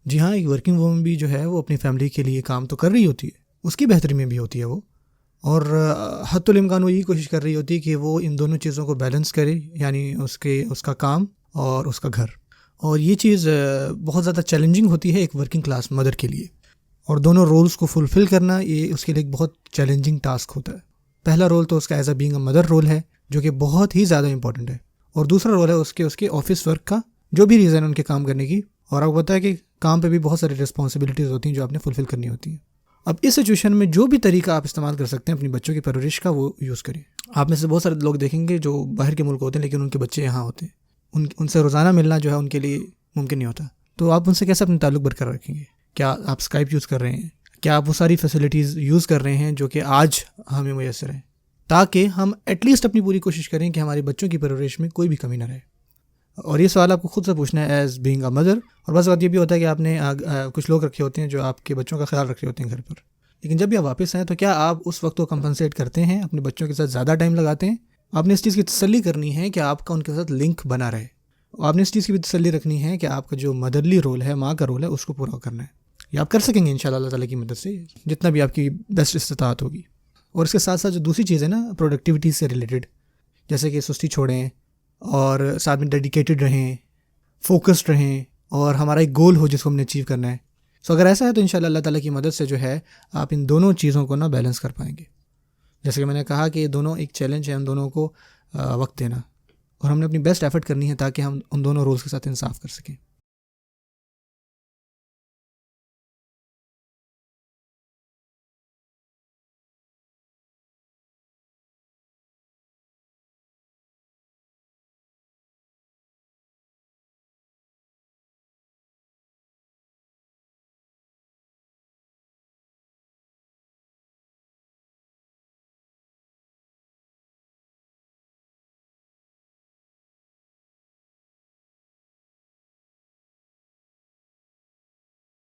जी हाँ, एक working woman भी जो है वो अपनी फैमिली के लिए काम तो कर रही होती है, उसकी बेहतरी में भी होती है वो, और हत्तुल इम्कान वो यही कोशिश कर रही होती है कि वो इन दोनों चीज़ों को बैलेंस करे, यानी उसका काम और उसका घर। और ये चीज़ बहुत ज़्यादा चैलेंजिंग होती है एक वर्किंग क्लास मदर के लिए, और दोनों रोल्स को फुलफ़िल करना ये उसके लिए एक बहुत चैलेंजिंग टास्क होता है। पहला रोल तो उसका as a being a mother role है, जो कि बहुत ही ज़्यादा इंपॉर्टेंट है, और दूसरा रोल है उसके ऑफिस वर्क का, जो भी रीज़न है उनके काम करने की। और आपको पता है कि काम पे भी बहुत सारी रिस्पॉन्सिबिलिटीज़ होती हैं जो आपने फुलफ़िल करनी होती हैं। अब इस सिचुएशन में जो भी तरीका आप इस्तेमाल कर सकते हैं अपनी बच्चों की परवरिश का, वो यूज़ करें। आप में से बहुत सारे लोग देखेंगे जो बाहर के मुल्क होते हैं लेकिन उनके बच्चे यहाँ होते हैं, उनसे रोज़ाना मिलना जो है उनके लिए मुमकिन नहीं होता। तो आप उनसे कैसे अपने ताल्लुक बरकरार रखेंगे? क्या आप स्काइप यूज़ कर रहे हैं? क्या आप वो सारी फैसिलिटीज़ यूज़ कर रहे हैं जो कि आज हमें मुयस्सर हैं, ताकि हम एटलीस्ट अपनी पूरी कोशिश करें कि हमारे बच्चों की परवरिश में कोई भी कमी ना रहे? और ये सवाल आपको खुद से पूछना है एज बीइंग अ मदर। और बस बात ये भी होता है कि आपने कुछ लोग रखे होते हैं जो आपके बच्चों का ख्याल रख रहे होते हैं घर पर, लेकिन जब भी आप वापस आएँ तो क्या आप उस वक्त को कंपनसेट करते हैं, अपने बच्चों के साथ ज़्यादा टाइम लगाते हैं? आपने इस चीज़ की तसल्ली करनी है कि आपका उनके साथ लिंक बना रहे। आपने इस चीज़ की भी तसल्ली रखनी है कि आपका जो मदरली रोल है, माँ का रोल है, उसको पूरा करना है। ये आप कर सकेंगे इंशाल्लाह अल्लाह ताला की मदद से, जितना भी आपकी बेस्ट इस्तिताअत होगी। और इसके साथ साथ जो दूसरी चीज़ है ना, प्रोडक्टिविटी से रिलेटेड, जैसे कि सुस्ती छोड़ें और साथ में डेडिकेटेड रहें, फोकस्ड रहें, और हमारा एक गोल हो जिसको हमने अचीव करना है। सो अगर ऐसा है तो इंशाल्लाह अल्लाह ताला की मदद से जो है आप इन दोनों चीज़ों को ना बैलेंस कर पाएंगे। जैसे कि मैंने कहा कि ये दोनों एक चैलेंज है, उन दोनों को वक्त देना, और हमने अपनी बेस्ट एफर्ट करनी है ताकि हम उन दोनों रोल्स के साथ इंसाफ कर सकें।